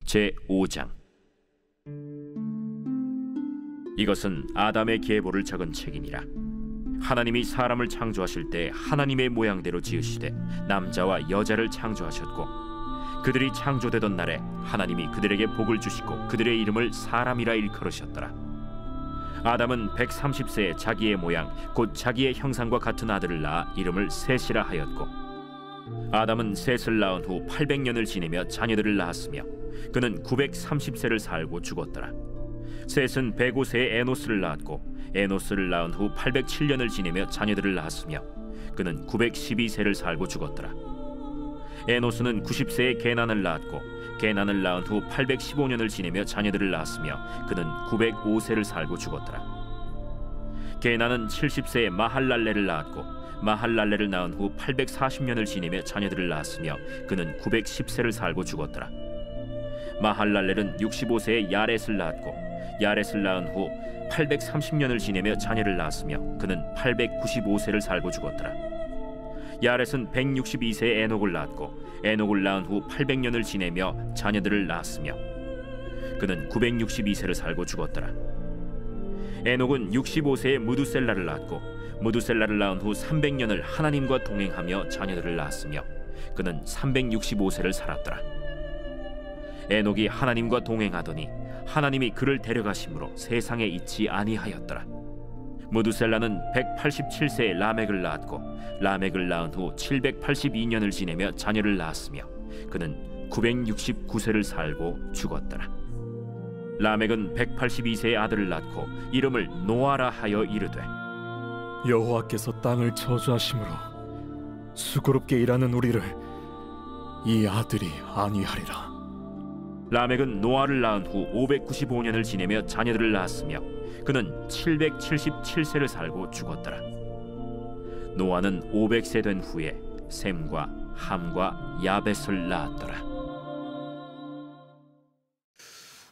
제5장. 이것은 아담의 계보를 적은 책이니라. 하나님이 사람을 창조하실 때 하나님의 모양대로 지으시되 남자와 여자를 창조하셨고, 그들이 창조되던 날에 하나님이 그들에게 복을 주시고 그들의 이름을 사람이라 일컬으셨더라. 아담은 130세에 자기의 모양 곧 자기의 형상과 같은 아들을 낳아 이름을 셋이라 하였고, 아담은 셋을 낳은 후 800년을 지내며 자녀들을 낳았으며 그는 930세를 살고 죽었더라. 셋은 105세에 에노스를 낳았고, 에노스를 낳은 후 807년을 지내며 자녀들을 낳았으며 그는 912세를 살고 죽었더라. 에노스는 90세에 게난을 낳았고, 게난을 낳은 후 815년을 지내며 자녀들을 낳았으며 그는 905세를 살고 죽었더라. 게난은 70세에 마할랄레를 낳았고, 마할랄레를 낳은 후 840년을 지내며 자녀들을 낳았으며 그는 910세를 살고 죽었더라. 마할랄렐은 65세에 야렛을 낳았고, 야렛을 낳은 후 830년을 지내며 자녀를 낳았으며 그는 895세를 살고 죽었더라. 야렛은 162세에 에녹을 낳았고, 에녹을 낳은 후 800년을 지내며 자녀들을 낳았으며 그는 962세를 살고 죽었더라. 에녹은 65세에 무두셀라를 낳았고, 무두셀라를 낳은 후 300년을 하나님과 동행하며 자녀들을 낳았으며 그는 365세를 살았더라. 에녹이 하나님과 동행하더니 하나님이 그를 데려가심으로 세상에 있지 아니하였더라. 무두셀라는 187세에 라멕을 낳았고, 라멕을 낳은 후 782년을 지내며 자녀를 낳았으며 그는 969세를 살고 죽었더라. 라멕은 182세의 아들을 낳고 이름을 노아라 하여 이르되, 여호와께서 땅을 저주하심으로 수고롭게 일하는 우리를 이 아들이 안위하리라. 라멕은 노아를 낳은 후 595년을 지내며 자녀들을 낳았으며 그는 777세를 살고 죽었더라. 노아는 500세 된 후에 셈과 함과 야벳을 낳았더라.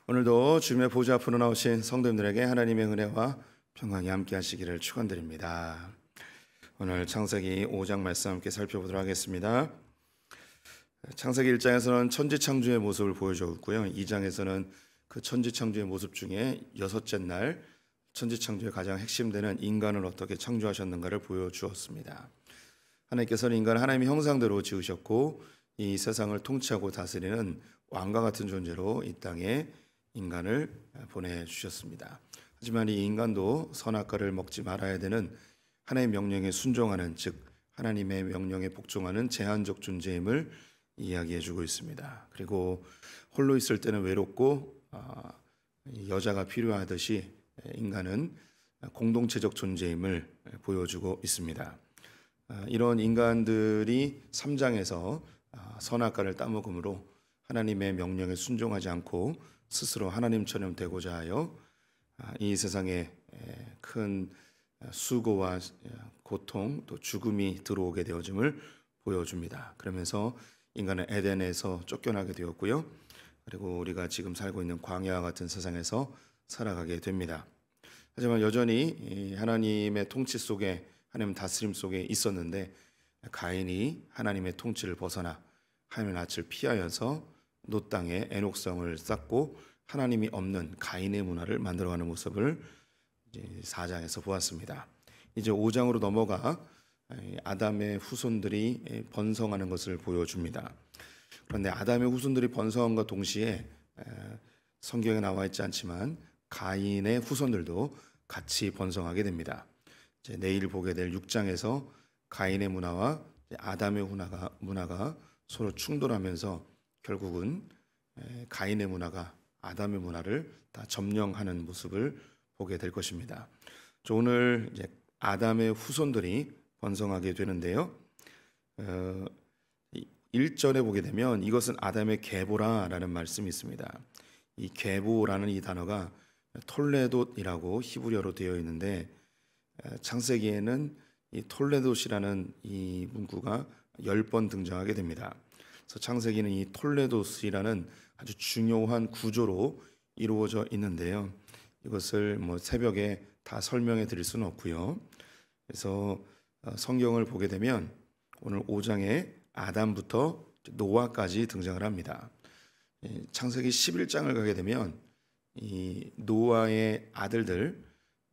오늘도 주님의 보좌 앞으로 나오신 성도님들에게 하나님의 은혜와 평강이 함께 하시기를 축원드립니다. 오늘 창세기 5장 말씀 함께 살펴보도록 하겠습니다. 창세기 1장에서는 천지창조의 모습을 보여주었고요, 2장에서는 그 천지창조의 모습 중에 여섯째 날 천지창조의 가장 핵심되는 인간을 어떻게 창조하셨는가를 보여주었습니다. 하나님께서는 인간을 하나님의 형상대로 지으셨고, 이 세상을 통치하고 다스리는 왕과 같은 존재로 이 땅에 인간을 보내주셨습니다. 하지만 이 인간도 선악과를 먹지 말아야 되는 하나님의 명령에 순종하는, 즉 하나님의 명령에 복종하는 제한적 존재임을 이야기해주고 있습니다. 그리고 홀로 있을 때는 외롭고 여자가 필요하듯이 인간은 공동체적 존재임을 보여주고 있습니다. 이런 인간들이 3장에서 선악과를 따먹음으로 하나님의 명령에 순종하지 않고 스스로 하나님처럼 되고자 하여 이 세상에 큰 수고와 고통 또 죽음이 들어오게 되어짐을 보여줍니다. 그러면서 인간은 에덴에서 쫓겨나게 되었고요, 그리고 우리가 지금 살고 있는 광야와 같은 세상에서 살아가게 됩니다. 하지만 여전히 하나님의 통치 속에, 하나님 다스림 속에 있었는데 가인이 하나님의 통치를 벗어나 하나님의 낯을 피하여서 노 땅에 애녹성을 쌓고 하나님이 없는 가인의 문화를 만들어가는 모습을 이제 4장에서 보았습니다. 이제 5장으로 넘어가 아담의 후손들이 번성하는 것을 보여줍니다. 그런데 아담의 후손들이 번성함과 동시에 성경에 나와 있지 않지만 가인의 후손들도 같이 번성하게 됩니다. 이제 내일 보게 될 6장에서 가인의 문화와 아담의 문화가 서로 충돌하면서 결국은 가인의 문화가 아담의 문화를 다 점령하는 모습을 보게 될 것입니다. 오늘 이제 아담의 후손들이 번성하게 되는데요, 1절에 보게 되면 이것은 아담의 계보라라는 말씀이 있습니다. 이 계보라는 이 단어가 톨레돗이라고 히브리어로 되어 있는데, 창세기에는 이 톨레돗이라는 이 문구가 10번 등장하게 됩니다. 그래서 창세기는 이 톨레돗이라는 아주 중요한 구조로 이루어져 있는데요, 이것을 새벽에 다 설명해 드릴 수는 없고요. 그래서 성경을 보게 되면 오늘 5장에 아담부터 노아까지 등장을 합니다. 창세기 11장을 가게 되면 이 노아의 아들들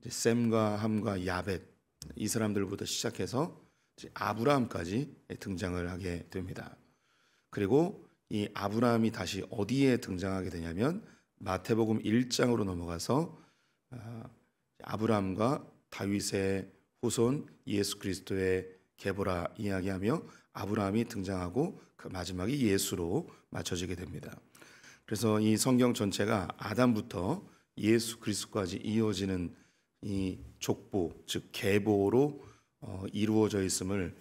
셈과 함과 야벳, 이 사람들부터 시작해서 아브라함까지 등장을 하게 됩니다. 그리고 이 아브라함이 다시 어디에 등장하게 되냐면 마태복음 1장으로 넘어가서 아브라함과 다윗의 후손 예수 그리스도의 계보라 이야기하며 아브라함이 등장하고 그 마지막이 예수로 맞춰지게 됩니다. 그래서 이 성경 전체가 아담부터 예수 그리스도까지 이어지는 이 족보, 즉 계보로 이루어져 있음을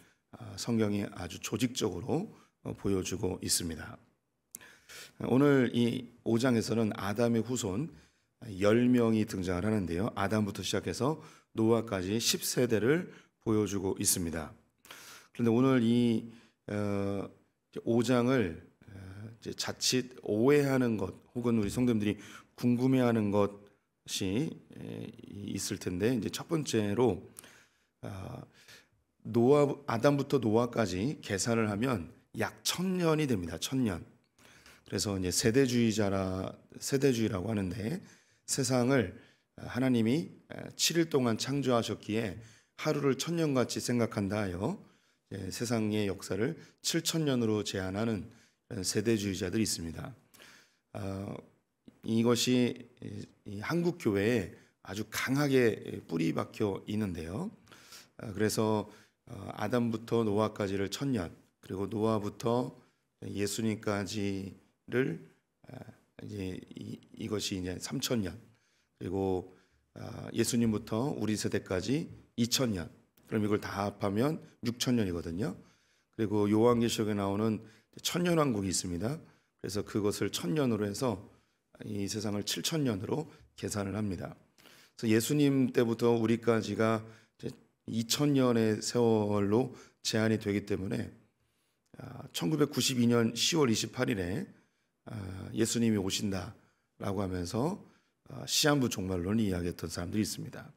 성경이 아주 조직적으로 보여주고 있습니다. 오늘 이 5장에서는 아담의 후손 10명이 등장을 하는데요. 아담부터 시작해서 노아까지 10세대를 보여주고 있습니다. 그런데 오늘 이 5장을 자칫 오해하는 것 혹은 우리 성도님들이 궁금해하는 것이 있을 텐데, 이제 첫 번째로 아담부터 노아까지 계산을 하면 약 1000년이 됩니다. 1000년. 그래서 이제 세대주의라고 하는데, 세상을 하나님이 7일 동안 창조하셨기에 하루를 1000년같이 생각한다 하여 세상의 역사를 7000년으로 제한하는 세대주의자들이 있습니다. 이것이 한국 교회에 아주 강하게 뿌리 박혀 있는데요. 그래서 아담부터 노아까지를 1000년, 그리고 노아부터 예수님까지를 이것이 이제 3000년, 그리고 예수님부터 우리 세대까지 2000년. 그럼 이걸 다 합하면 6000년이거든요. 그리고 요한계시록에 나오는 천년왕국이 있습니다. 그래서 그것을 1000년으로 해서 이 세상을 7000년으로 계산을 합니다. 그래서 예수님 때부터 우리까지가 2000년의 세월로 제한이 되기 때문에 1992년 10월 28일에 예수님이 오신다라고 하면서 시한부 종말론을 이야기했던 사람들이 있습니다.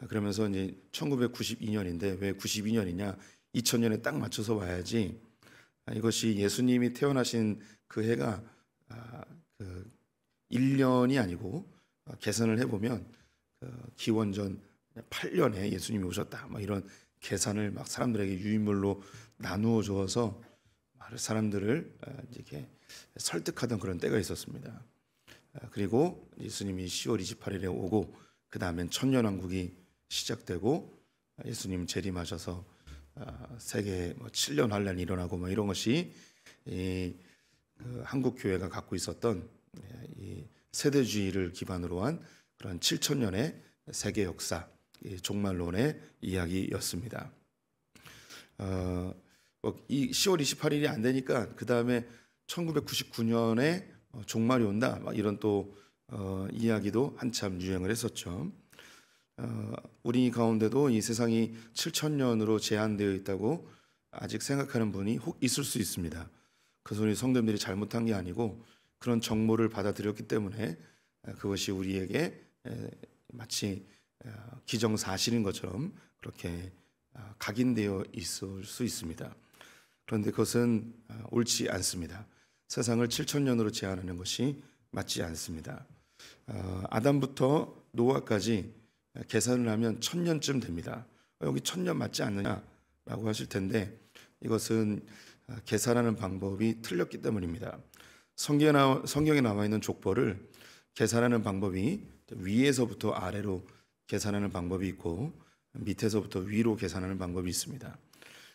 그러면서 이제 1992년인데 왜 92년이냐? 2000년에 딱 맞춰서 와야지. 이것이 예수님이 태어나신 그 해가 1년이 아니고 계산을 해보면 기원전 8년에 예수님이 오셨다. 막 이런 계산을 막 사람들에게 유인물로 나누어 주어서 사람들을 이렇게 설득하던 그런 때가 있었습니다. 그리고 예수님이 10월 28일에 오고 그 다음엔 천년왕국이 시작되고 예수님 재림하셔서 세계 7년 환란이 일어나고 뭐 이런 것이 한국 교회가 갖고 있었던 이 세대주의를 기반으로 한 그런 7000년의 세계 역사 종말론의 이야기였습니다. 이 10월 28일이 안 되니까 그 다음에 1999년에 종말이 온다, 막 이런 또 이야기도 한참 유행을 했었죠. 우리 가운데도 이 세상이 7000년으로 제한되어 있다고 아직 생각하는 분이 혹 있을 수 있습니다. 그것은 우리 성도님들이 잘못한 게 아니고 그런 정보를 받아들였기 때문에 그것이 우리에게 마치 기정사실인 것처럼 그렇게 각인되어 있을 수 있습니다. 그런데 그것은 옳지 않습니다. 세상을 7000년으로 제한하는 것이 맞지 않습니다. 아담부터 노아까지 계산을 하면 1000년쯤 됩니다. 여기 1000년 맞지 않느냐라고 하실 텐데, 이것은 계산하는 방법이 틀렸기 때문입니다. 성경에 나와 있는 족보를 계산하는 방법이 위에서부터 아래로 계산하는 방법이 있고 밑에서부터 위로 계산하는 방법이 있습니다.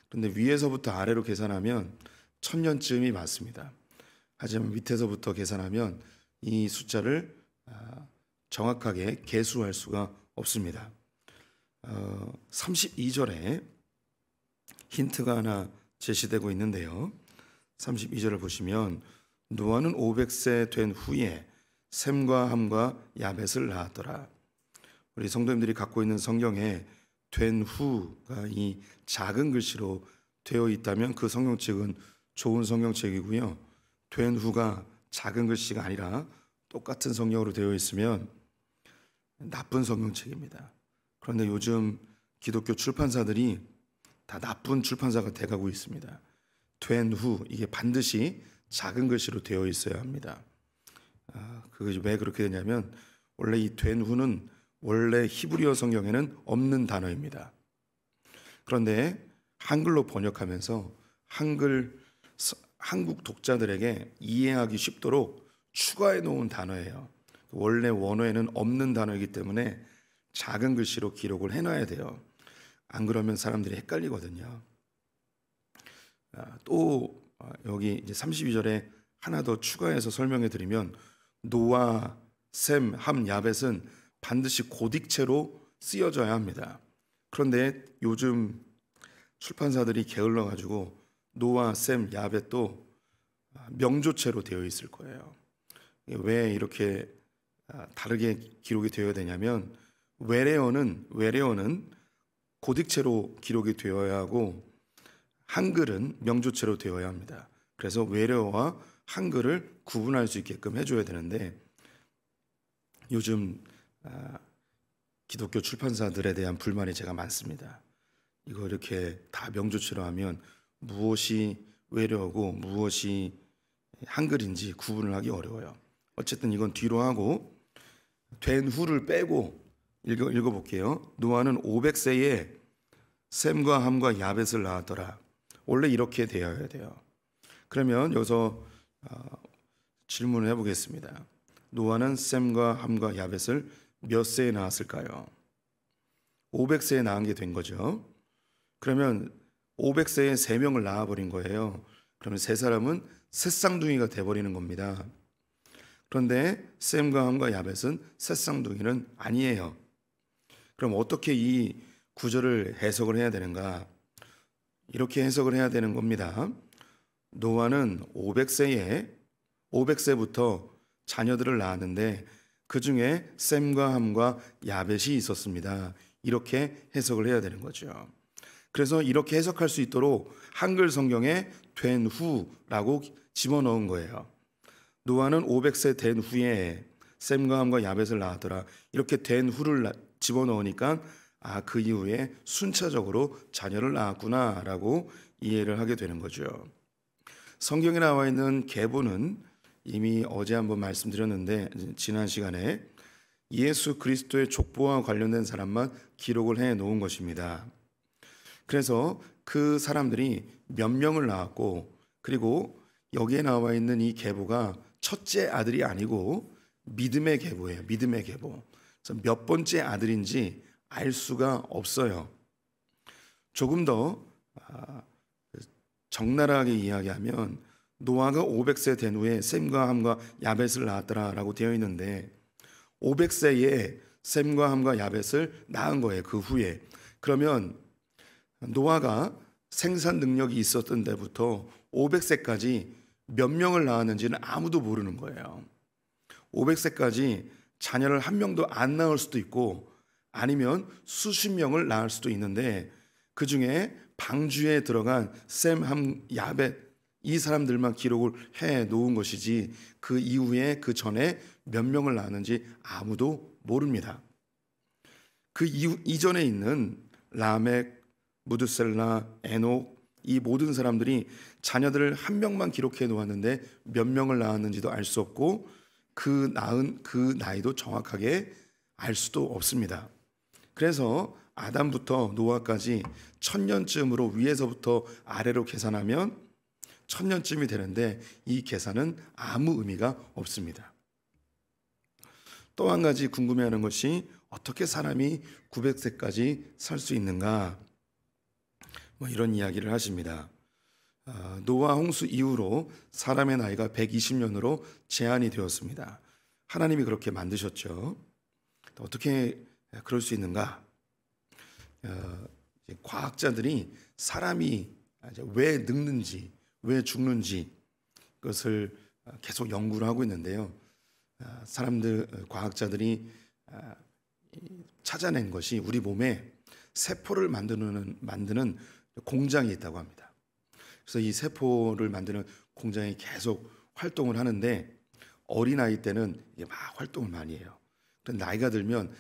그런데 위에서부터 아래로 계산하면 1000년쯤이 맞습니다. 하지만 밑에서부터 계산하면 이 숫자를 정확하게 계수할 수가 없습니다. 32절에 힌트가 하나 제시되고 있는데요. 32절을 보시면 노아는 500세 된 후에 셈과 함과 야벳을 낳았더라. 우리 성도님들이 갖고 있는 성경에 된 후가 이 작은 글씨로 되어 있다면 그 성경책은 좋은 성경책이고요. 된 후가 작은 글씨가 아니라 똑같은 성경으로 되어 있으면 나쁜 성경책입니다. 그런데 요즘 기독교 출판사들이 다 나쁜 출판사가 돼가고 있습니다. 된 후, 이게 반드시 작은 글씨로 되어 있어야 합니다. 그것이 왜 그렇게 되냐면 원래 이 된 후는 원래 히브리어 성경에는 없는 단어입니다. 그런데 한글로 번역하면서 한국 독자들에게 이해하기 쉽도록 추가해 놓은 단어예요. 원래 원어에는 없는 단어이기 때문에 작은 글씨로 기록을 해놔야 돼요. 안 그러면 사람들이 헷갈리거든요. 또 여기 이제 32절에 하나 더 추가해서 설명해 드리면 노아, 셈, 함, 야벳은 반드시 고딕체로 쓰여져야 합니다. 그런데 요즘 출판사들이 게을러 가지고 노아, 셈, 야벳도 명조체로 되어 있을 거예요. 왜 이렇게 다르게 기록이 되어야 되냐면 외래어는 고딕체로 기록이 되어야 하고 한글은 명조체로 되어야 합니다. 그래서 외래어와 한글을 구분할 수 있게끔 해줘야 되는데 요즘 기독교 출판사들에 대한 불만이 제가 많습니다. 이거 이렇게 다 명조체로 하면 무엇이 외래어고 무엇이 한글인지 구분을 하기 어려워요. 어쨌든 이건 뒤로 하고 된 후를 빼고 읽어볼게요. 노아는 500세에 셈과 함과 야벳을 낳았더라. 원래 이렇게 되어야 돼요. 그러면 여기서 질문을 해보겠습니다. 노아는 셈과 함과 야벳을 몇 세에 낳았을까요? 500세에 낳은 게 된 거죠. 그러면 500세에 3명을 낳아버린 거예요. 그러면 세 사람은 새쌍둥이가 돼버리는 겁니다. 그런데 셈과 함과 야벳은 새쌍둥이는 아니에요. 그럼 어떻게 이 구절을 해석을 해야 되는가? 이렇게 해석을 해야 되는 겁니다. 노아는 500세부터 자녀들을 낳았는데 그 중에 셈과 함과 야벳이 있었습니다. 이렇게 해석을 해야 되는 거죠. 그래서 이렇게 해석할 수 있도록 한글 성경에 된 후라고 집어넣은 거예요. 노아는 500세 된 후에 셈과 함과 야벳을 낳았더라. 이렇게 된 후를 집어넣으니까 그 이후에 순차적으로 자녀를 낳았구나라고 이해를 하게 되는 거죠. 성경에 나와 있는 계보는 이미 어제 한번 말씀드렸는데 지난 시간에 예수 그리스도의 족보와 관련된 사람만 기록을 해 놓은 것입니다. 그래서 그 사람들이 몇 명을 낳았고 그리고 여기에 나와 있는 이 계보가 첫째 아들이 아니고 믿음의 계보예요. 믿음의 계보. 그래서 몇 번째 아들인지 알 수가 없어요. 조금 더 적나라하게 이야기하면 노아가 500세 된 후에 셈과 함과 야벳을 낳았더라라고 되어 있는데 500세에 셈과 함과 야벳을 낳은 거예요. 그 후에. 그러면 노아가 생산 능력이 있었던 데부터 500세까지 몇 명을 낳았는지는 아무도 모르는 거예요. 500세까지 자녀를 한 명도 안 낳을 수도 있고 아니면 수십 명을 낳을 수도 있는데 그 중에 방주에 들어간 셈, 함, 야벳 이 사람들만 기록을 해 놓은 것이지 그 이후에 그 전에 몇 명을 낳았는지 아무도 모릅니다. 그 이전에 있는 라멕, 무드셀라, 에녹 이 모든 사람들이 자녀들을 한 명만 기록해 놓았는데 몇 명을 낳았는지도 알 수 없고 그 나이도 정확하게 알 수도 없습니다. 그래서 아담부터 노아까지 1000년쯤으로 위에서부터 아래로 계산하면 1000년쯤이 되는데 이 계산은 아무 의미가 없습니다. 또 한 가지 궁금해하는 것이 어떻게 사람이 900세까지 살 수 있는가? 이런 이야기를 하십니다. 노아 홍수 이후로 사람의 나이가 120년으로 제한이 되었습니다. 하나님이 그렇게 만드셨죠. 어떻게 그럴 수 있는가? 과학자들이 사람이 왜 늙는지, 왜 죽는지 그것을 계속 연구를 하고 있는데요. 과학자들이 찾아낸 것이 우리 몸에 세포를 만드는 공장이 있다고 합니다. 그래서 이 세포를 만드는 공장이 계속 활동을 하는데 어린아이 때는 막 활동을 많이 해요. 그런데 나이가 들면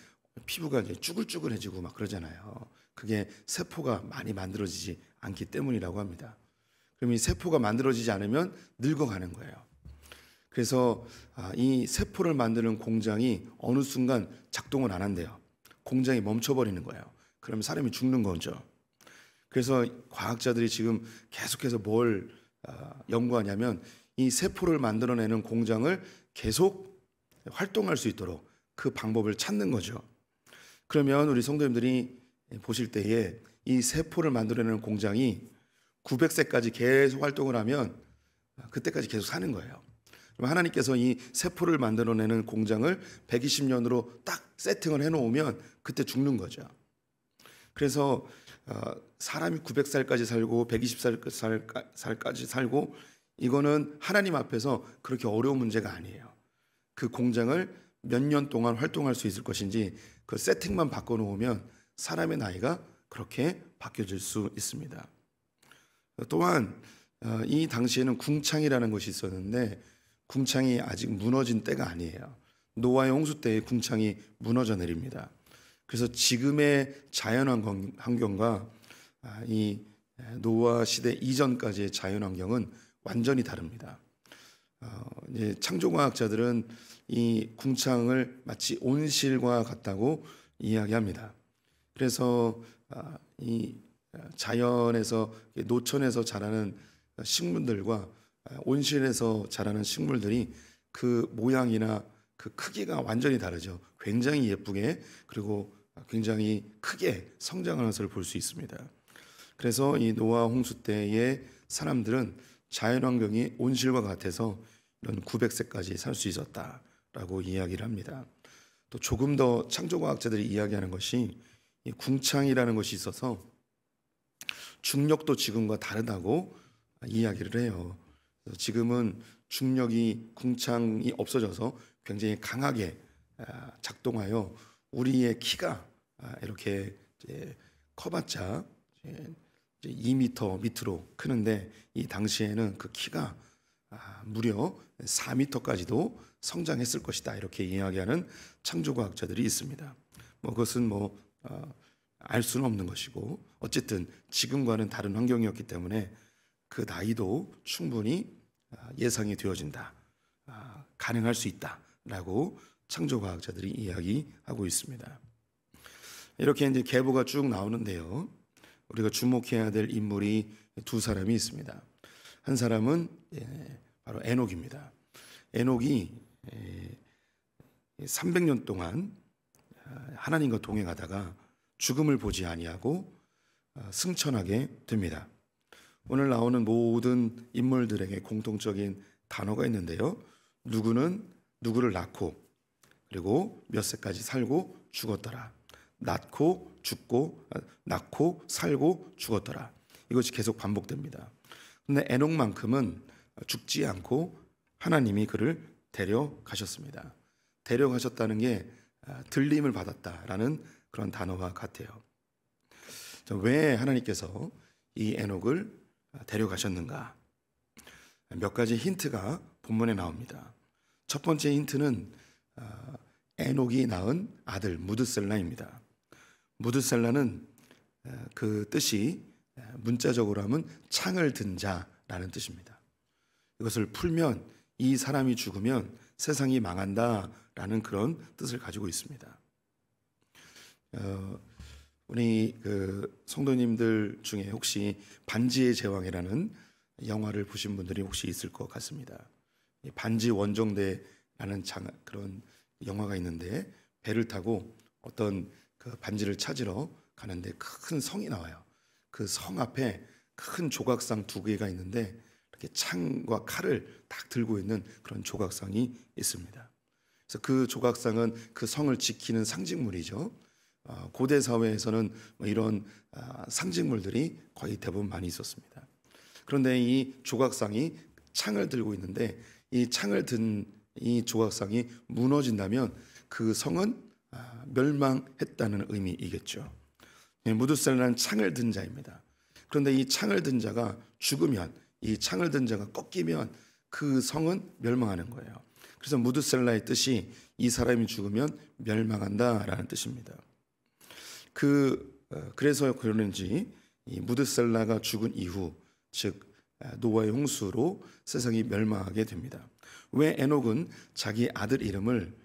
피부가 이제 쭈글쭈글해지고 막 그러잖아요. 그게 세포가 많이 만들어지지 않기 때문이라고 합니다. 그럼 이 세포가 만들어지지 않으면 늙어가는 거예요. 그래서 이 세포를 만드는 공장이 어느 순간 작동을 안 한대요. 공장이 멈춰버리는 거예요. 그러면 사람이 죽는 거죠. 그래서 과학자들이 지금 계속해서 뭘 연구하냐면 이 세포를 만들어내는 공장을 계속 활동할 수 있도록 그 방법을 찾는 거죠. 그러면 우리 성도님들이 보실 때에 이 세포를 만들어내는 공장이 900세까지 계속 활동을 하면 그때까지 계속 사는 거예요. 그럼 하나님께서 이 세포를 만들어내는 공장을 120년으로 딱 세팅을 해놓으면 그때 죽는 거죠. 그래서 사람이 900살까지 살고 120살까지 살고 이거는 하나님 앞에서 그렇게 어려운 문제가 아니에요. 그 공장을 몇 년 동안 활동할 수 있을 것인지 그 세팅만 바꿔놓으면 사람의 나이가 그렇게 바뀌어질 수 있습니다. 또한 이 당시에는 궁창이라는 것이 있었는데 궁창이 아직 무너진 때가 아니에요. 노아의 홍수 때에 궁창이 무너져 내립니다. 그래서 지금의 자연환경과 이 노아 시대 이전까지의 자연환경은 완전히 다릅니다. 이제 창조과학자들은 이 궁창을 마치 온실과 같다고 이야기합니다. 그래서 이 자연에서 노천에서 자라는 식물들과 온실에서 자라는 식물들이 그 모양이나 그 크기가 완전히 다르죠. 굉장히 예쁘게 그리고 굉장히 크게 성장하는 것을 볼 수 있습니다. 그래서 이 노아 홍수 때의 사람들은 자연환경이 온실과 같아서 이런 900세까지 살 수 있었다라고 이야기를 합니다. 또 조금 더 창조과학자들이 이야기하는 것이 이 궁창이라는 것이 있어서 중력도 지금과 다르다고 이야기를 해요. 지금은 중력이 궁창이 없어져서 굉장히 강하게 작동하여 우리의 키가 이렇게 커봤자 2m 밑으로 크는데 이 당시에는 그 키가 무려 4m까지도 성장했을 것이다 이렇게 이야기하는 창조과학자들이 있습니다. 그것은 알 수는 없는 것이고 어쨌든 지금과는 다른 환경이었기 때문에 그 나이도 충분히 예상이 되어진다, 가능할 수 있다라고 창조과학자들이 이야기하고 있습니다. 이렇게 이제 계보가 쭉 나오는데요. 우리가 주목해야 될 인물이 두 사람이 있습니다. 한 사람은 바로 에녹입니다. 에녹이 300년 동안 하나님과 동행하다가 죽음을 보지 아니하고 승천하게 됩니다. 오늘 나오는 모든 인물들에게 공통적인 단어가 있는데요. 누구는 누구를 낳고 그리고 몇 세까지 살고 죽었더라. 낳고 죽고 낳고 살고 죽었더라. 이것이 계속 반복됩니다. 그런데 에녹만큼은 죽지 않고 하나님이 그를 데려가셨습니다. 데려가셨다는 게 들림을 받았다라는 그런 단어와 같아요. 왜 하나님께서 이 에녹을 데려가셨는가? 몇 가지 힌트가 본문에 나옵니다. 첫 번째 힌트는 에녹이 낳은 아들 무드셀라입니다. 무드셀라는 그 뜻이 문자적으로 하면 창을 든 자라는 뜻입니다. 이것을 풀면 이 사람이 죽으면 세상이 망한다라는 그런 뜻을 가지고 있습니다. 우리 그 성도님들 중에 혹시 반지의 제왕이라는 영화를 보신 분들이 혹시 있을 것 같습니다. 반지 원정대라는 그런 영화가 있는데 배를 타고 어떤 그 반지를 찾으러 가는데 큰 성이 나와요. 그 성 앞에 큰 조각상 두 개가 있는데 이렇게 창과 칼을 딱 들고 있는 그런 조각상이 있습니다. 그래서 그 조각상은 그 성을 지키는 상징물이죠. 고대 사회에서는 이런 상징물들이 거의 대부분 많이 있었습니다. 그런데 이 조각상이 창을 들고 있는데 이 창을 든 이 조각상이 무너진다면 그 성은 멸망했다는 의미이겠죠. 무드셀라는 창을 든 자입니다. 그런데 이 창을 든 자가 죽으면, 이 창을 든 자가 꺾이면 그 성은 멸망하는 거예요. 그래서 무드셀라의 뜻이 이 사람이 죽으면 멸망한다라는 뜻입니다. 그래서 그러는지 이 무드셀라가 죽은 이후, 즉 노아의 홍수로 세상이 멸망하게 됩니다. 왜 에녹은 자기 아들 이름을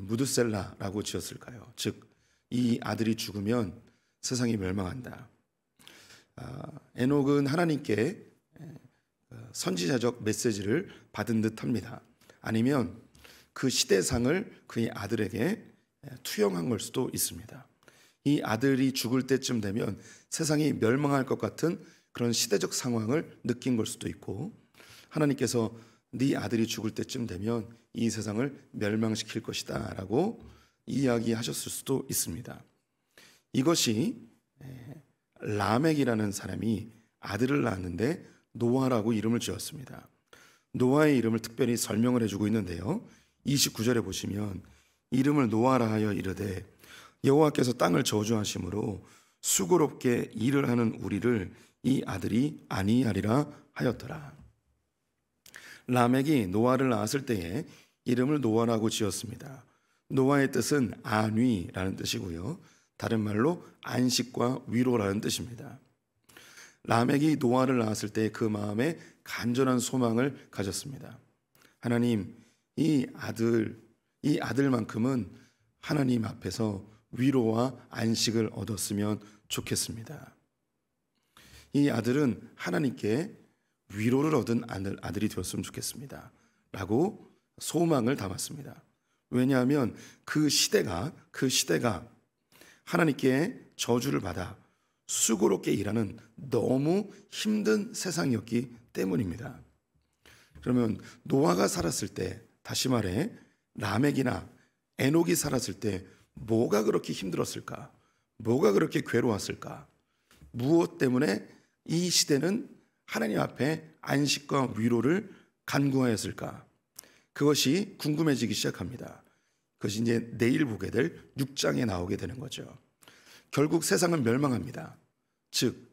무드셀라라고 지었을까요? 즉, 이 아들이 죽으면 세상이 멸망한다. 에녹은 하나님께 선지자적 메시지를 받은 듯합니다. 아니면 그 시대상을 그의 아들에게 투영한 걸 수도 있습니다. 이 아들이 죽을 때쯤 되면 세상이 멸망할 것 같은 그런 시대적 상황을 느낀 걸 수도 있고, 하나님께서 네 아들이 죽을 때쯤 되면 이 세상을 멸망시킬 것이다 라고 이야기하셨을 수도 있습니다. 이것이 라멕이라는 사람이 아들을 낳았는데 노아라고 이름을 지었습니다. 노아의 이름을 특별히 설명을 해주고 있는데요, 29절에 보시면 이름을 노아라 하여 이르되 여호와께서 땅을 저주하심으로 수고롭게 일을 하는 우리를 이 아들이 아니하리라 하였더라. 라멕이 노아를 낳았을 때에 이름을 노아라고 지었습니다. 노아의 뜻은 안위라는 뜻이고요, 다른 말로 안식과 위로라는 뜻입니다. 라멕이 노아를 낳았을 때 그 마음에 간절한 소망을 가졌습니다. 하나님, 이 아들만큼은 하나님 앞에서 위로와 안식을 얻었으면 좋겠습니다. 이 아들은 하나님께 위로를 얻은 아들이 되었으면 좋겠습니다 라고 소망을 담았습니다. 왜냐하면 그 시대가 하나님께 저주를 받아 수고롭게 일하는 너무 힘든 세상이었기 때문입니다. 그러면 노아가 살았을 때, 다시 말해 라멕이나 에녹이 살았을 때 뭐가 그렇게 힘들었을까? 뭐가 그렇게 괴로웠을까? 무엇 때문에 이 시대는 하나님 앞에 안식과 위로를 간구하였을까? 그것이 궁금해지기 시작합니다. 그것이 이제 내일 보게 될 6장에 나오게 되는 거죠. 결국 세상은 멸망합니다. 즉,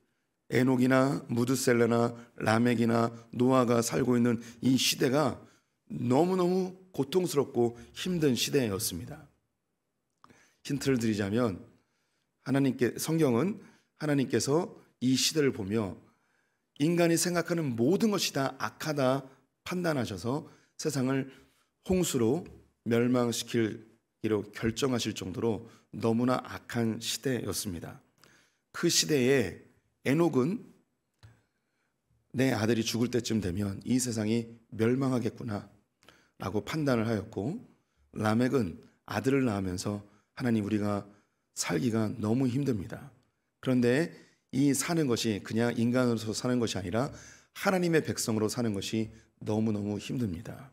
에녹이나 무드셀라나 라멕이나 노아가 살고 있는 이 시대가 너무너무 고통스럽고 힘든 시대였습니다. 힌트를 드리자면, 성경은 하나님께서 이 시대를 보며 인간이 생각하는 모든 것이 다 악하다 판단하셔서 세상을 홍수로 멸망시키기로 결정하실 정도로 너무나 악한 시대였습니다. 그 시대에 에녹은 내 아들이 죽을 때쯤 되면 이 세상이 멸망하겠구나 라고 판단을 하였고, 라멕은 아들을 낳으면서 하나님, 우리가 살기가 너무 힘듭니다. 그런데 이 사는 것이 그냥 인간으로서 사는 것이 아니라 하나님의 백성으로 사는 것이 너무너무 힘듭니다.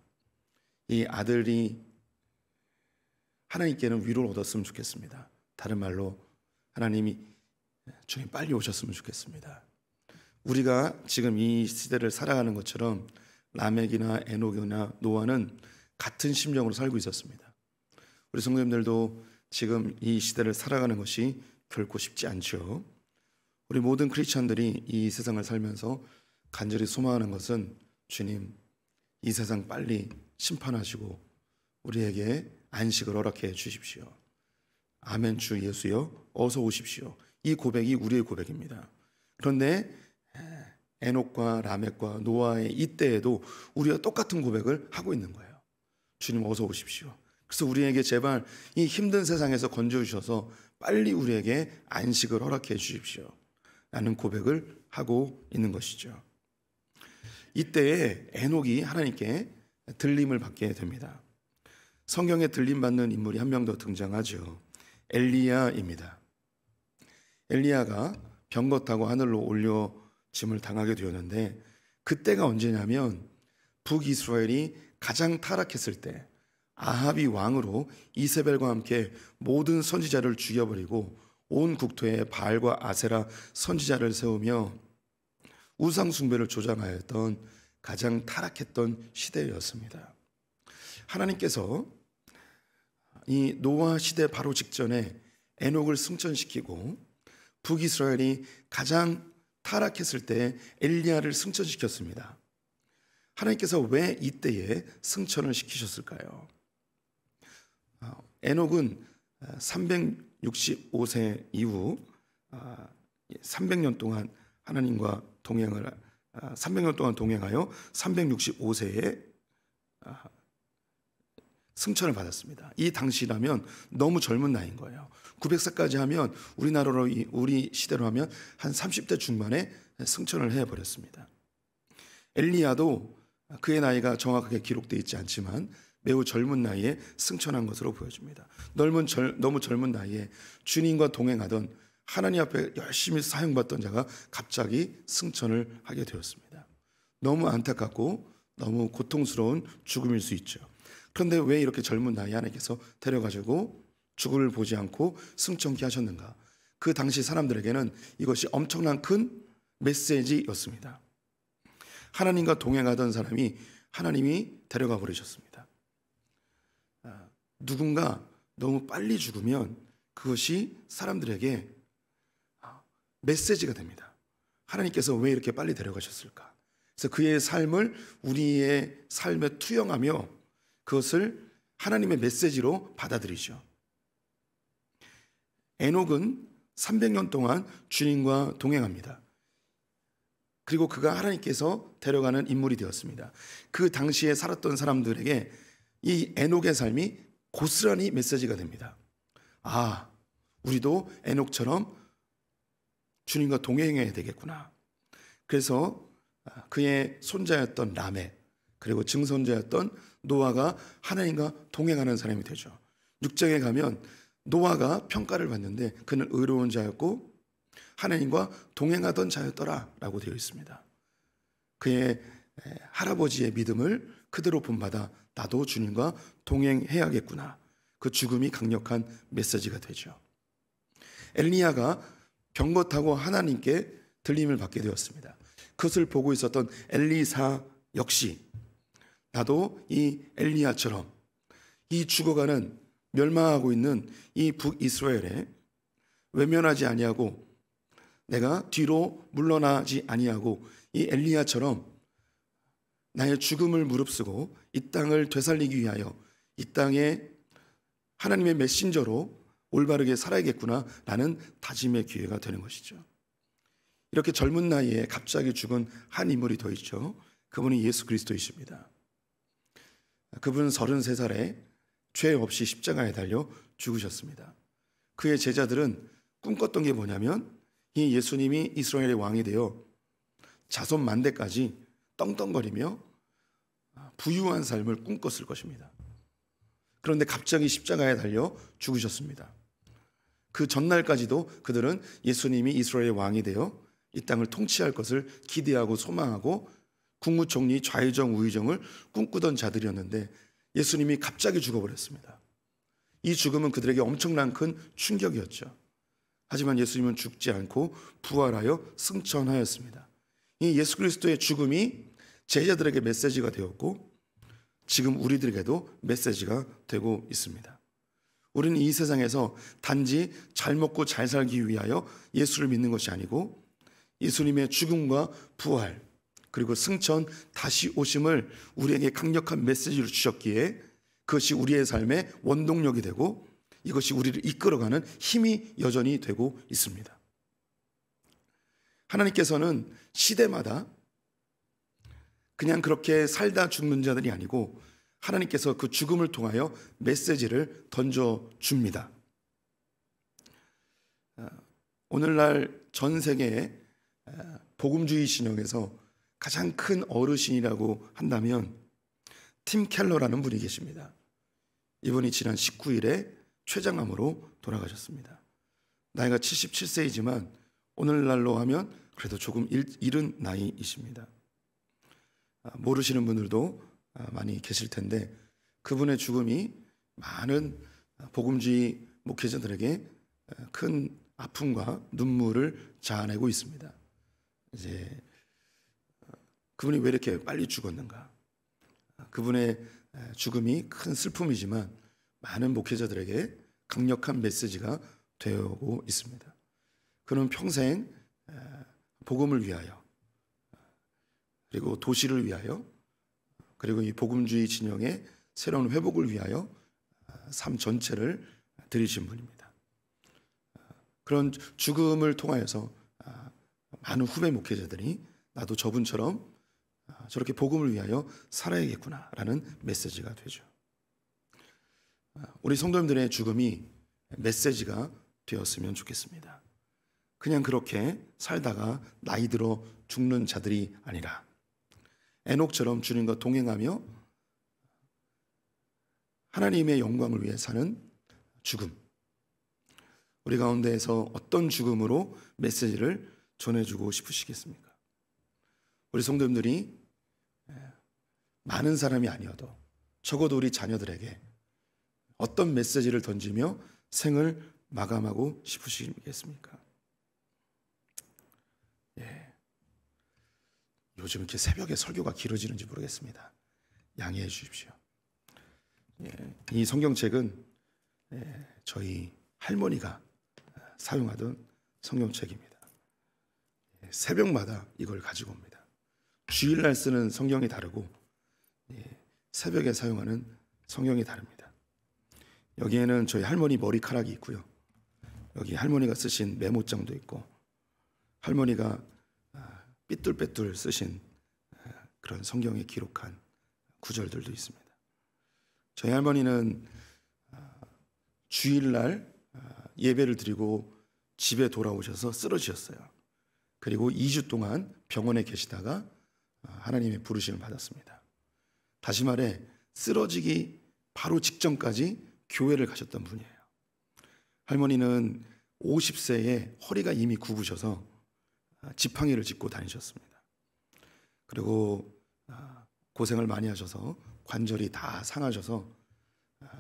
이 아들이 하나님께는 위로를 얻었으면 좋겠습니다. 다른 말로 하나님이 주님 빨리 오셨으면 좋겠습니다. 우리가 지금 이 시대를 살아가는 것처럼 라멕이나 에녹이나 노아는 같은 심정으로 살고 있었습니다. 우리 성도님들도 지금 이 시대를 살아가는 것이 결코 쉽지 않죠. 우리 모든 크리스천들이 이 세상을 살면서 간절히 소망하는 것은, 주님, 이 세상 빨리 심판하시고 우리에게 안식을 허락해 주십시오. 아멘. 주 예수여, 어서 오십시오. 이 고백이 우리의 고백입니다. 그런데 에녹과 라멕과 노아의 이때에도 우리가 똑같은 고백을 하고 있는 거예요. 주님, 어서 오십시오. 그래서 우리에게 제발 이 힘든 세상에서 건져주셔서 빨리 우리에게 안식을 허락해 주십시오 라는 고백을 하고 있는 것이죠. 이때에 에녹이 하나님께 들림을 받게 됩니다. 성경에 들림받는 인물이 한 명 더 등장하죠. 엘리야입니다. 엘리야가 병거 타고 하늘로 올려짐을 당하게 되었는데, 그때가 언제냐면 북이스라엘이 가장 타락했을 때, 아합이 왕으로 이세벨과 함께 모든 선지자를 죽여버리고 온 국토에 바알과 아세라 선지자를 세우며 우상 숭배를 조장하였던 가장 타락했던 시대였습니다. 하나님께서 이 노아 시대 바로 직전에 에녹을 승천시키고 북이스라엘이 가장 타락했을 때 엘리야를 승천시켰습니다. 하나님께서 왜 이때에 승천을 시키셨을까요? 에녹은 365세 이후 300년 동안 하나님과 동행을 300년 동안 동행하여 365세에 승천을 받았습니다. 이 당시라면 너무 젊은 나이인 거예요. 900세까지 하면 우리나라로 우리 시대로 하면 한 30대 중반에 승천을 해버렸습니다. 엘리야도 그의 나이가 정확하게 기록되어 있지 않지만 매우 젊은 나이에 승천한 것으로 보여집니다. 너무 젊은 나이에 주님과 동행하던 하나님 앞에 열심히 사용받던 자가 갑자기 승천을 하게 되었습니다. 너무 안타깝고 너무 고통스러운 죽음일 수 있죠. 그런데 왜 이렇게 젊은 나이에 하나님께서 데려가지고 죽음을 보지 않고 승천케 하셨는가? 그 당시 사람들에게는 이것이 엄청난 큰 메시지였습니다. 하나님과 동행하던 사람이 하나님이 데려가 버리셨습니다. 누군가 너무 빨리 죽으면 그것이 사람들에게 메시지가 됩니다. 하나님께서 왜 이렇게 빨리 데려가셨을까? 그래서 그의 삶을 우리의 삶에 투영하며 그것을 하나님의 메시지로 받아들이죠. 에녹은 300년 동안 주님과 동행합니다. 그리고 그가 하나님께서 데려가는 인물이 되었습니다. 그 당시에 살았던 사람들에게 이 에녹의 삶이 고스란히 메시지가 됩니다. 우리도 에녹처럼 주님과 동행해야 되겠구나. 그래서 그의 손자였던 라멕 그리고 증손자였던 노아가 하나님과 동행하는 사람이 되죠. 6장에 가면 노아가 평가를 받는데 그는 의로운 자였고 하나님과 동행하던 자였더라 라고 되어 있습니다. 그의 할아버지의 믿음을 그대로 본받아 나도 주님과 동행해야겠구나. 그 죽음이 강력한 메시지가 되죠. 엘리야가 병거 타고 하나님께 들림을 받게 되었습니다. 그것을 보고 있었던 엘리사 역시 나도 이 엘리야처럼 이 죽어가는 멸망하고 있는 이 북이스라엘에 외면하지 아니하고 내가 뒤로 물러나지 아니하고 이 엘리야처럼 나의 죽음을 무릅쓰고 이 땅을 되살리기 위하여 이 땅에 하나님의 메신저로 올바르게 살아야겠구나 라는 다짐의 기회가 되는 것이죠. 이렇게 젊은 나이에 갑자기 죽은 한 인물이 더 있죠. 그분이 예수 그리스도이십니다. 그분은 33살에 죄 없이 십자가에 달려 죽으셨습니다. 그의 제자들은 꿈꿨던 게 뭐냐면 이 예수님이 이스라엘의 왕이 되어 자손 만대까지 떵떵거리며 부유한 삶을 꿈꿨을 것입니다. 그런데 갑자기 십자가에 달려 죽으셨습니다. 그 전날까지도 그들은 예수님이 이스라엘의 왕이 되어 이 땅을 통치할 것을 기대하고 소망하고 국무총리 좌의정 우의정을 꿈꾸던 자들이었는데 예수님이 갑자기 죽어버렸습니다. 이 죽음은 그들에게 엄청난 큰 충격이었죠. 하지만 예수님은 죽지 않고 부활하여 승천하였습니다. 이 예수 그리스도의 죽음이 제자들에게 메시지가 되었고 지금 우리들에게도 메시지가 되고 있습니다. 우리는 이 세상에서 단지 잘 먹고 잘 살기 위하여 예수를 믿는 것이 아니고 예수님의 죽음과 부활 그리고 승천 다시 오심을 우리에게 강력한 메시지를 주셨기에 그것이 우리의 삶의 원동력이 되고 이것이 우리를 이끌어가는 힘이 여전히 되고 있습니다. 하나님께서는 시대마다 그냥 그렇게 살다 죽는 자들이 아니고 하나님께서 그 죽음을 통하여 메시지를 던져줍니다. 오늘날 전 세계의 복음주의 진영에서 가장 큰 어르신이라고 한다면 팀 켈러라는 분이 계십니다. 이분이 지난 19일에 췌장암으로 돌아가셨습니다. 나이가 77세이지만 오늘날로 하면 그래도 조금 이른 나이이십니다. 모르시는 분들도 많이 계실 텐데 그분의 죽음이 많은 복음주의 목회자들에게 큰 아픔과 눈물을 자아내고 있습니다. 이제 그분이 왜 이렇게 빨리 죽었는가? 그분의 죽음이 큰 슬픔이지만 많은 목회자들에게 강력한 메시지가 되어오고 있습니다. 그는 평생 복음을 위하여 그리고 도시를 위하여 그리고 이 복음주의 진영의 새로운 회복을 위하여 삶 전체를 들이신 분입니다. 그런 죽음을 통하여서 많은 후배 목회자들이 나도 저분처럼 저렇게 복음을 위하여 살아야겠구나라는 메시지가 되죠. 우리 성도님들의 죽음이 메시지가 되었으면 좋겠습니다. 그냥 그렇게 살다가 나이 들어 죽는 자들이 아니라 에녹처럼 주님과 동행하며 하나님의 영광을 위해 사는 죽음. 우리 가운데에서 어떤 죽음으로 메시지를 전해주고 싶으시겠습니까? 우리 성도님들이 많은 사람이 아니어도 적어도 우리 자녀들에게 어떤 메시지를 던지며 생을 마감하고 싶으시겠습니까? 요즘 이렇게 새벽에 설교가 길어지는지 모르겠습니다. 양해해 주십시오. 이 성경책은 저희 할머니가 사용하던 성경책입니다. 새벽마다 이걸 가지고 옵니다. 주일날 쓰는 성경이 다르고 새벽에 사용하는 성경이 다릅니다. 여기에는 저희 할머니 머리카락이 있고요. 여기 할머니가 쓰신 메모장도 있고 할머니가 삐뚤빼뚤 쓰신 그런 성경에 기록한 구절들도 있습니다. 저희 할머니는 주일날 예배를 드리고 집에 돌아오셔서 쓰러지셨어요. 그리고 2주 동안 병원에 계시다가 하나님의 부르심을 받았습니다. 다시 말해 쓰러지기 바로 직전까지 교회를 가셨던 분이에요. 할머니는 50세에 허리가 이미 굽으셔서 지팡이를 짚고 다니셨습니다. 그리고 고생을 많이 하셔서 관절이 다 상하셔서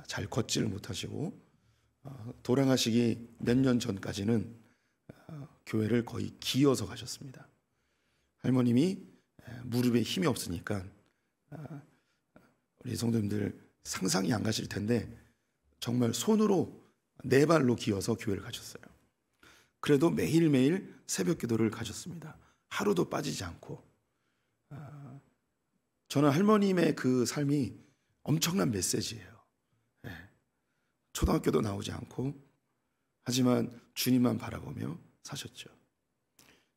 잘 걷지를 못하시고 돌아가시기 몇 년 전까지는 교회를 거의 기어서 가셨습니다. 할머님이 무릎에 힘이 없으니까 우리 성도님들 상상이 안 가실 텐데 정말 손으로 네 발로 기어서 교회를 가셨어요. 그래도 매일매일 새벽 기도를 가졌습니다. 하루도 빠지지 않고. 저는 할머님의 그 삶이 엄청난 메시지예요. 초등학교도 나오지 않고 하지만 주님만 바라보며 사셨죠.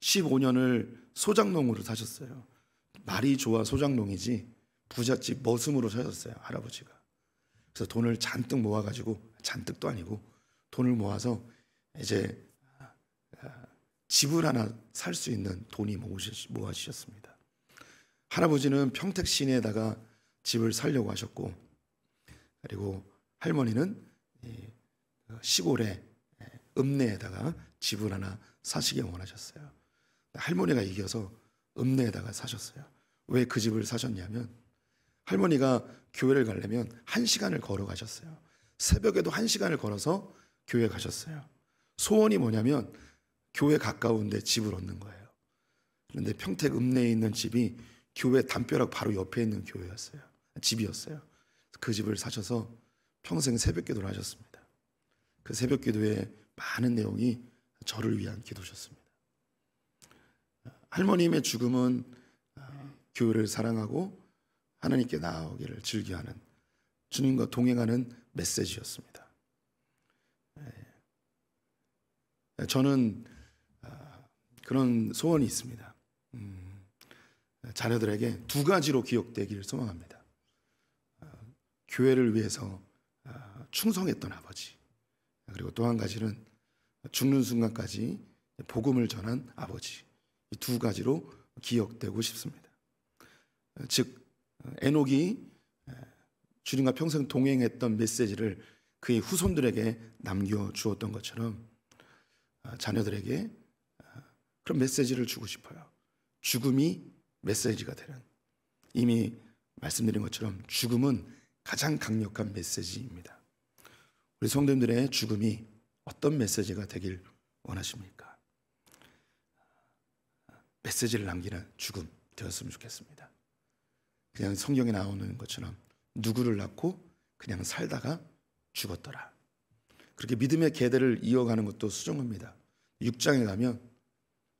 15년을 소장농으로 사셨어요. 말이 좋아 소장농이지 부잣집 머슴으로 사셨어요. 할아버지가. 그래서 돈을 잔뜩 모아가지고, 잔뜩도 아니고 돈을 모아서 이제 집을 하나 살 수 있는 돈이 모아지셨습니다. 할아버지는 평택 시내에다가 집을 살려고 하셨고, 그리고 할머니는 시골에 읍내에다가 집을 하나 사시길 원하셨어요. 할머니가 이겨서 읍내에다가 사셨어요. 왜 그 집을 사셨냐면 할머니가 교회를 가려면 1시간을 걸어 가셨어요. 새벽에도 1시간을 걸어서 교회 가셨어요. 소원이 뭐냐면 교회 가까운데 집을 얻는 거예요. 그런데 평택 읍내에 있는 집이 교회 담벼락 바로 옆에 있는 교회였어요. 집이었어요. 그 집을 사셔서 평생 새벽 기도를 하셨습니다. 그 새벽 기도에 많은 내용이 저를 위한 기도셨습니다. 할머님의 죽음은 교회를 사랑하고 하나님께 나아오기를 즐겨하는 주님과 동행하는 메시지였습니다. 저는 그런 소원이 있습니다. 자녀들에게 2가지로 기억되기를 소망합니다. 교회를 위해서 충성했던 아버지, 그리고 또 한 가지는 죽는 순간까지 복음을 전한 아버지. 이 2가지로 기억되고 싶습니다. 즉 에녹이 주님과 평생 동행했던 메시지를 그의 후손들에게 남겨주었던 것처럼 자녀들에게 그런 메시지를 주고 싶어요. 죽음이 메시지가 되는, 이미 말씀드린 것처럼 죽음은 가장 강력한 메시지입니다. 우리 성도님들의 죽음이 어떤 메시지가 되길 원하십니까? 메시지를 남기는 죽음 되었으면 좋겠습니다. 그냥 성경에 나오는 것처럼 누구를 낳고 그냥 살다가 죽었더라. 그렇게 믿음의 계대를 이어가는 것도 수정합니다. 6장에 가면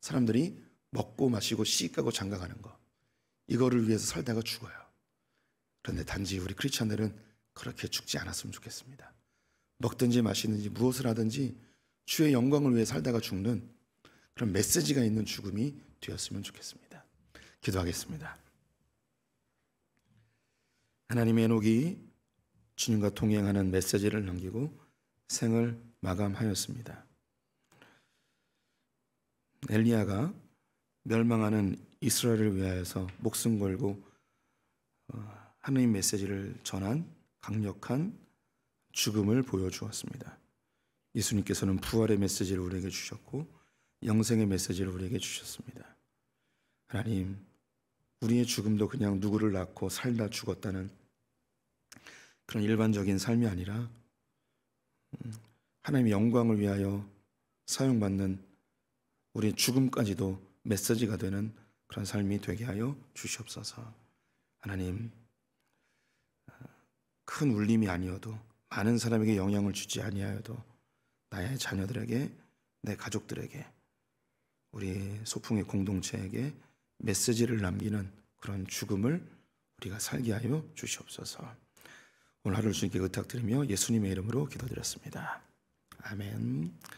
사람들이 먹고 마시고 시집가고 장가가는 거, 이거를 위해서 살다가 죽어요. 그런데 단지 우리 크리스찬들은 그렇게 죽지 않았으면 좋겠습니다. 먹든지 마시든지 무엇을 하든지 주의 영광을 위해 살다가 죽는 그런 메시지가 있는 죽음이 되었으면 좋겠습니다. 기도하겠습니다. 하나님의 엔옥이 주님과 동행하는 메시지를 남기고 생을 마감하였습니다. 엘리야가 멸망하는 이스라엘을 위하여서 목숨 걸고 하나님 메시지를 전한 강력한 죽음을 보여주었습니다. 예수님께서는 부활의 메시지를 우리에게 주셨고 영생의 메시지를 우리에게 주셨습니다. 하나님, 우리의 죽음도 그냥 누구를 낳고 살다 죽었다는 그런 일반적인 삶이 아니라 하나님의 영광을 위하여 사용받는 우리의 죽음까지도 메시지가 되는 그런 삶이 되게 하여 주시옵소서. 하나님, 큰 울림이 아니어도 많은 사람에게 영향을 주지 아니하여도 나의 자녀들에게, 내 가족들에게, 우리 소풍의 공동체에게 메시지를 남기는 그런 죽음을 우리가 살게 하여 주시옵소서. 오늘 하루를 주님께 의탁드리며 예수님의 이름으로 기도드렸습니다. 아멘.